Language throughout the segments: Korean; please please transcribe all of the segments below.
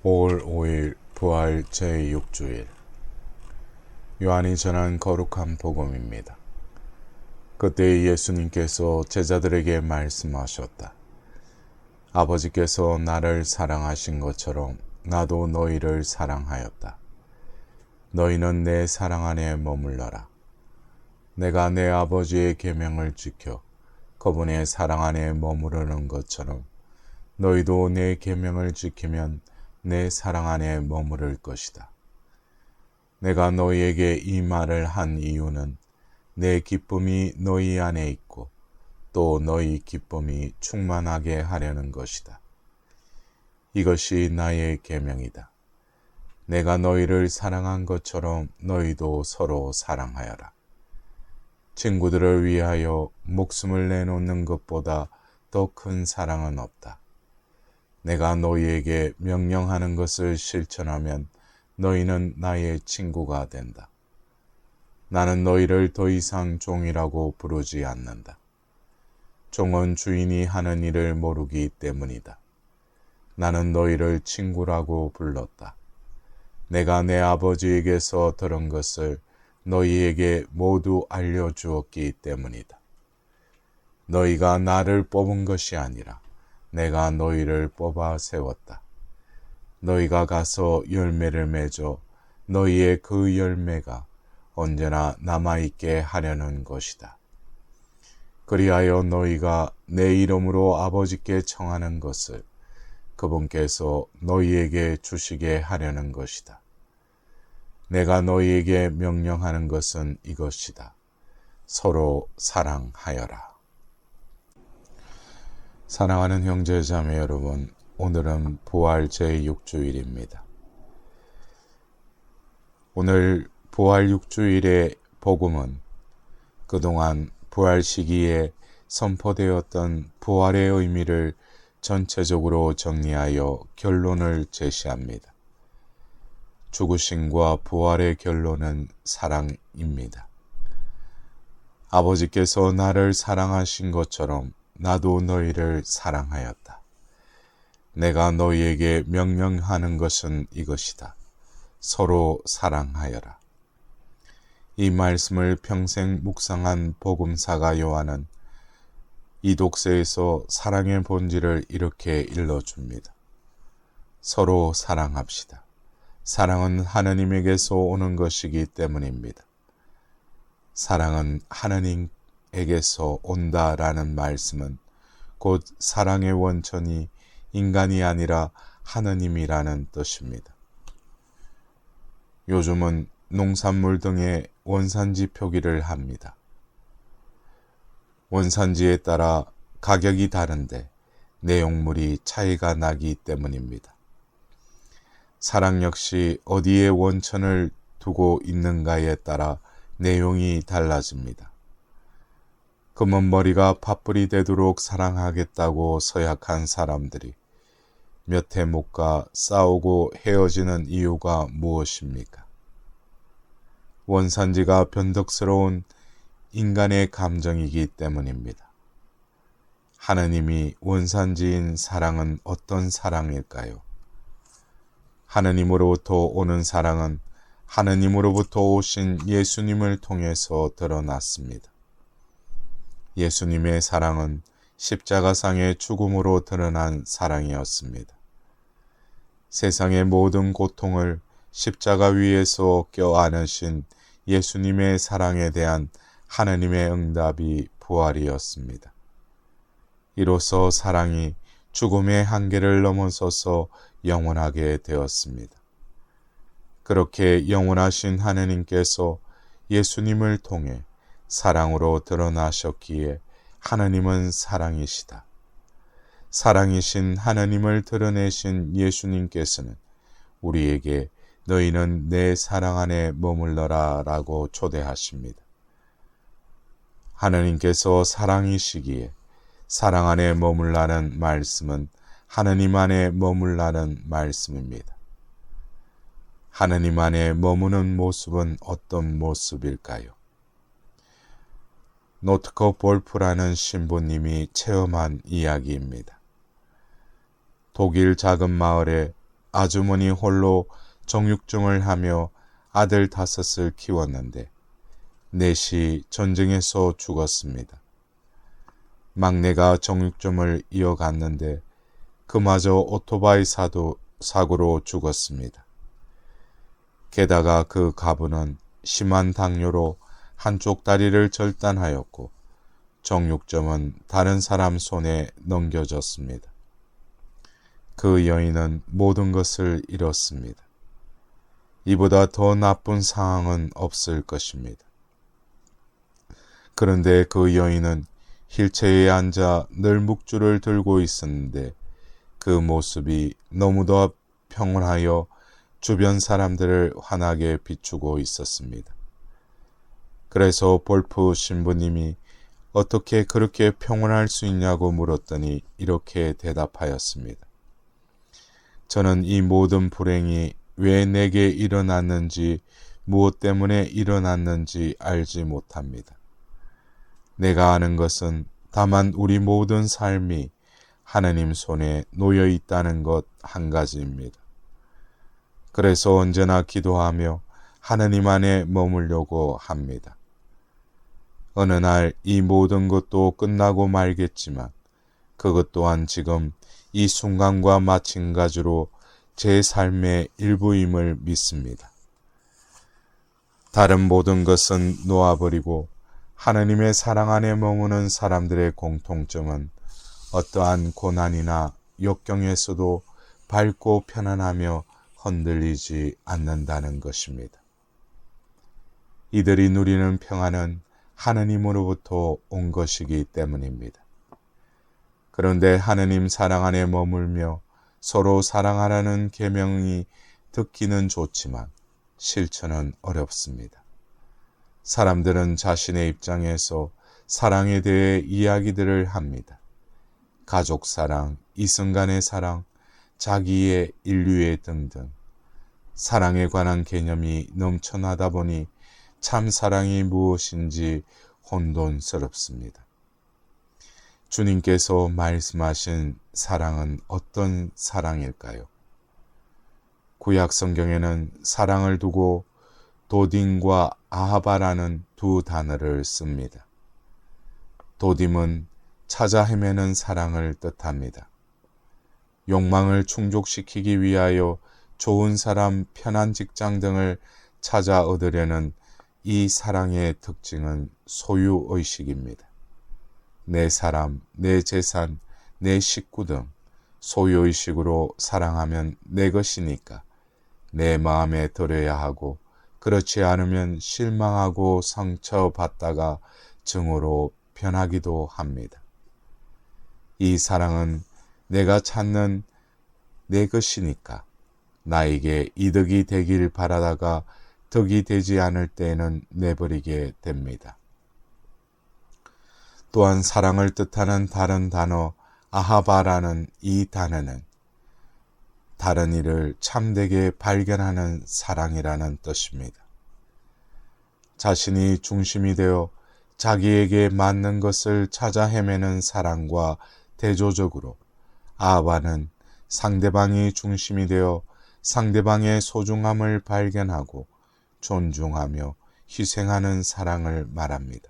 5월 5일 부활 제6주일 요한이 전한 거룩한 복음입니다. 그때 예수님께서 제자들에게 말씀하셨다. 아버지께서 나를 사랑하신 것처럼 나도 너희를 사랑하였다. 너희는 내 사랑 안에 머물러라. 내가 내 아버지의 계명을 지켜 그분의 사랑 안에 머무르는 것처럼 너희도 내 계명을 지키면 내 사랑 안에 머무를 것이다. 내가 너희에게 이 말을 한 이유는 내 기쁨이 너희 안에 있고 또 너희 기쁨이 충만하게 하려는 것이다. 이것이 나의 계명이다. 내가 너희를 사랑한 것처럼 너희도 서로 사랑하여라. 친구들을 위하여 목숨을 내놓는 것보다 더 큰 사랑은 없다. 내가 너희에게 명령하는 것을 실천하면 너희는 나의 친구가 된다. 나는 너희를 더 이상 종이라고 부르지 않는다. 종은 주인이 하는 일을 모르기 때문이다. 나는 너희를 친구라고 불렀다. 내가 내 아버지에게서 들은 것을 너희에게 모두 알려주었기 때문이다. 너희가 나를 뽑은 것이 아니라 내가 너희를 뽑아 세웠다. 너희가 가서 열매를 맺어 너희의 그 열매가 언제나 남아있게 하려는 것이다. 그리하여 너희가 내 이름으로 아버지께 청하는 것을 그분께서 너희에게 주시게 하려는 것이다. 내가 너희에게 명령하는 것은 이것이다. 서로 사랑하여라. 사랑하는 형제 자매 여러분, 오늘은 부활 제6주일입니다. 오늘 부활 6주일의 복음은 그동안 부활 시기에 선포되었던 부활의 의미를 전체적으로 정리하여 결론을 제시합니다. 죽으심과 부활의 결론은 사랑입니다. 아버지께서 나를 사랑하신 것처럼 나도 너희를 사랑하였다. 내가 너희에게 명령하는 것은 이것이다. 서로 사랑하여라. 이 말씀을 평생 묵상한 복음사가 요한은 이 독서에서 사랑의 본질을 이렇게 일러줍니다. 서로 사랑합시다. 사랑은 하느님에게서 오는 것이기 때문입니다. 사랑은 하느님에게서 온다라는 말씀은 곧 사랑의 원천이 인간이 아니라 하느님이라는 뜻입니다. 요즘은 농산물 등의 원산지 표기를 합니다. 원산지에 따라 가격이 다른데 내용물이 차이가 나기 때문입니다. 사랑 역시 어디에 원천을 두고 있는가에 따라 내용이 달라집니다. 금은머리가 팥불이 되도록 사랑하겠다고 서약한 사람들이 몇 해 못 가 싸우고 헤어지는 이유가 무엇입니까? 원산지가 변덕스러운 인간의 감정이기 때문입니다. 하느님이 원산지인 사랑은 어떤 사랑일까요? 하느님으로부터 오는 사랑은 하느님으로부터 오신 예수님을 통해서 드러났습니다. 예수님의 사랑은 십자가상의 죽음으로 드러난 사랑이었습니다. 세상의 모든 고통을 십자가 위에서 껴안으신 예수님의 사랑에 대한 하느님의 응답이 부활이었습니다. 이로써 사랑이 죽음의 한계를 넘어서서 영원하게 되었습니다. 그렇게 영원하신 하느님께서 예수님을 통해 사랑으로 드러나셨기에 하느님은 사랑이시다. 사랑이신 하느님을 드러내신 예수님께서는 우리에게 너희는 내 사랑 안에 머물러라 라고 초대하십니다. 하느님께서 사랑이시기에 사랑 안에 머물라는 말씀은 하느님 안에 머물라는 말씀입니다. 하느님 안에 머무는 모습은 어떤 모습일까요? 노트커 볼프라는 신부님이 체험한 이야기입니다. 독일 작은 마을에 아주머니 홀로 정육점을 하며 아들 5을 키웠는데 넷이 전쟁에서 죽었습니다. 막내가 정육점을 이어갔는데 그마저 오토바이 사고로 죽었습니다. 게다가 그 가부는 심한 당뇨로 한쪽 다리를 절단하였고 정육점은 다른 사람 손에 넘겨졌습니다. 그 여인은 모든 것을 잃었습니다. 이보다 더 나쁜 상황은 없을 것입니다. 그런데 그 여인은 휠체어에 앉아 늘 묵주를 들고 있었는데 그 모습이 너무도 평온하여 주변 사람들을 환하게 비추고 있었습니다. 그래서 볼프 신부님이 어떻게 그렇게 평온할 수 있냐고 물었더니 이렇게 대답하였습니다. 저는 이 모든 불행이 왜 내게 일어났는지 무엇 때문에 일어났는지 알지 못합니다. 내가 아는 것은 다만 우리 모든 삶이 하느님 손에 놓여 있다는 것 한 가지입니다. 그래서 언제나 기도하며 하느님 안에 머물려고 합니다. 어느 날 이 모든 것도 끝나고 말겠지만 그것 또한 지금 이 순간과 마찬가지로 제 삶의 일부임을 믿습니다. 다른 모든 것은 놓아버리고 하느님의 사랑 안에 머무는 사람들의 공통점은 어떠한 고난이나 역경에서도 밝고 편안하며 흔들리지 않는다는 것입니다. 이들이 누리는 평안은 하느님으로부터 온 것이기 때문입니다. 그런데 하느님 사랑 안에 머물며 서로 사랑하라는 계명이 듣기는 좋지만 실천은 어렵습니다. 사람들은 자신의 입장에서 사랑에 대해 이야기들을 합니다. 가족 사랑, 이승간의 사랑, 자기의 인류의 등등. 사랑에 관한 개념이 넘쳐나다 보니 참 사랑이 무엇인지 혼돈스럽습니다. 주님께서 말씀하신 사랑은 어떤 사랑일까요? 구약 성경에는 사랑을 두고 도딤과 아하바라는 두 단어를 씁니다. 도딤은 찾아 헤매는 사랑을 뜻합니다. 욕망을 충족시키기 위하여 좋은 사람, 편한 직장 등을 찾아 얻으려는 이 사랑의 특징은 소유의식입니다. 내 사람, 내 재산, 내 식구 등 소유의식으로 사랑하면 내 것이니까 내 마음에 들어야 하고 그렇지 않으면 실망하고 상처받다가 증오로 변하기도 합니다. 이 사랑은 내가 찾는 내 것이니까 나에게 이득이 되길 바라다가 덕이 되지 않을 때에는 내버리게 됩니다. 또한 사랑을 뜻하는 다른 단어 아하바라는 이 단어는 다른 이를 참되게 발견하는 사랑이라는 뜻입니다. 자신이 중심이 되어 자기에게 맞는 것을 찾아 헤매는 사랑과 대조적으로 아하바는 상대방이 중심이 되어 상대방의 소중함을 발견하고 존중하며 희생하는 사랑을 말합니다.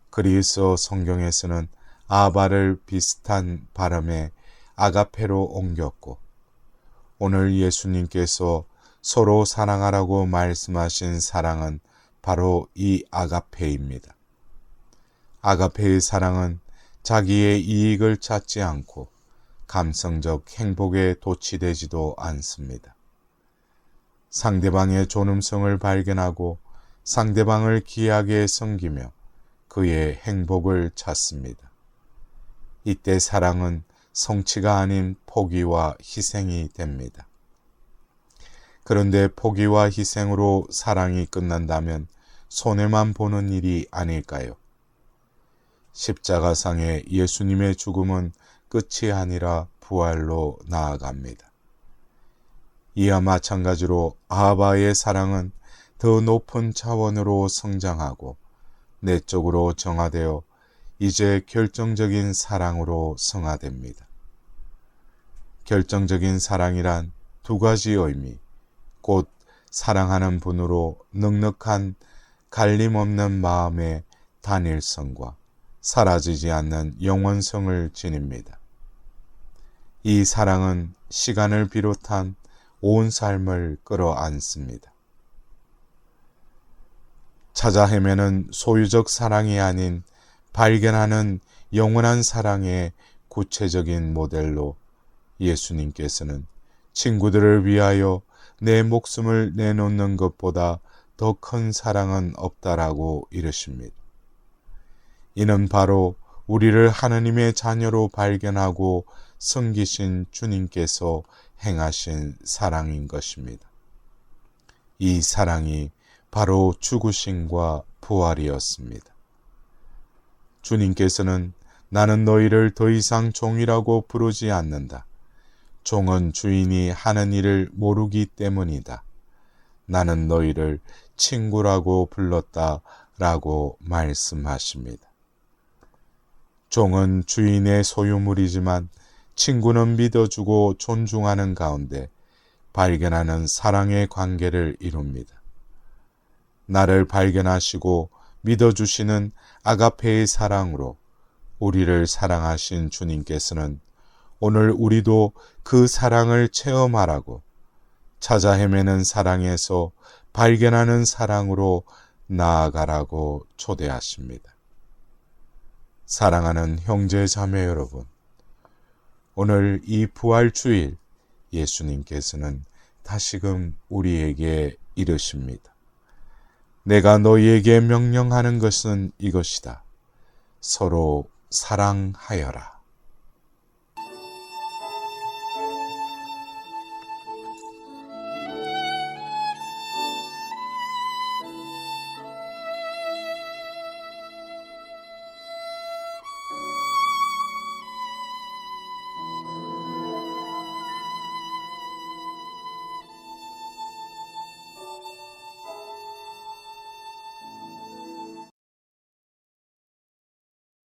그리스 성경에서는 아하바를 비슷한 발음의 아가페로 옮겼고 오늘 예수님께서 서로 사랑하라고 말씀하신 사랑은 바로 이 아가페입니다. 아가페의 사랑은 자기의 이익을 찾지 않고 감성적 행복에 도취되지도 않습니다. 상대방의 존엄성을 발견하고 상대방을 귀하게 섬기며 그의 행복을 찾습니다. 이때 사랑은 성취가 아닌 포기와 희생이 됩니다. 그런데 포기와 희생으로 사랑이 끝난다면 손해만 보는 일이 아닐까요? 십자가상의 예수님의 죽음은 끝이 아니라 부활로 나아갑니다. 이와 마찬가지로 아하바의 사랑은 더 높은 차원으로 성장하고 내적으로 정화되어 이제 결정적인 사랑으로 성화됩니다. 결정적인 사랑이란 두 가지 의미, 곧 사랑하는 분으로 넉넉한 갈림없는 마음의 단일성과 사라지지 않는 영원성을 지닙니다. 이 사랑은 시간을 비롯한 온 삶을 끌어안습니다. 찾아 헤매는 소유적 사랑이 아닌 발견하는 영원한 사랑의 구체적인 모델로 예수님께서는 친구들을 위하여 내 목숨을 내놓는 것보다 더 큰 사랑은 없다라고 이르십니다. 이는 바로 우리를 하나님의 자녀로 발견하고 섬기신 주님께서 행하신 사랑인 것입니다. 이 사랑이 바로 죽으심과 부활이었습니다. 주님께서는 나는 너희를 더 이상 종이라고 부르지 않는다. 종은 주인이 하는 일을 모르기 때문이다. 나는 너희를 친구라고 불렀다 라고 말씀하십니다. 종은 주인의 소유물이지만 친구는 믿어주고 존중하는 가운데 발견하는 사랑의 관계를 이룹니다. 나를 발견하시고 믿어주시는 아가페의 사랑으로 우리를 사랑하신 주님께서는 오늘 우리도 그 사랑을 체험하라고 찾아 헤매는 사랑에서 발견하는 사랑으로 나아가라고 초대하십니다. 사랑하는 형제 자매 여러분, 오늘 이 부활주일 예수님께서는 다시금 우리에게 이르십니다. 내가 너희에게 명령하는 것은 이것이다. 서로 사랑하여라.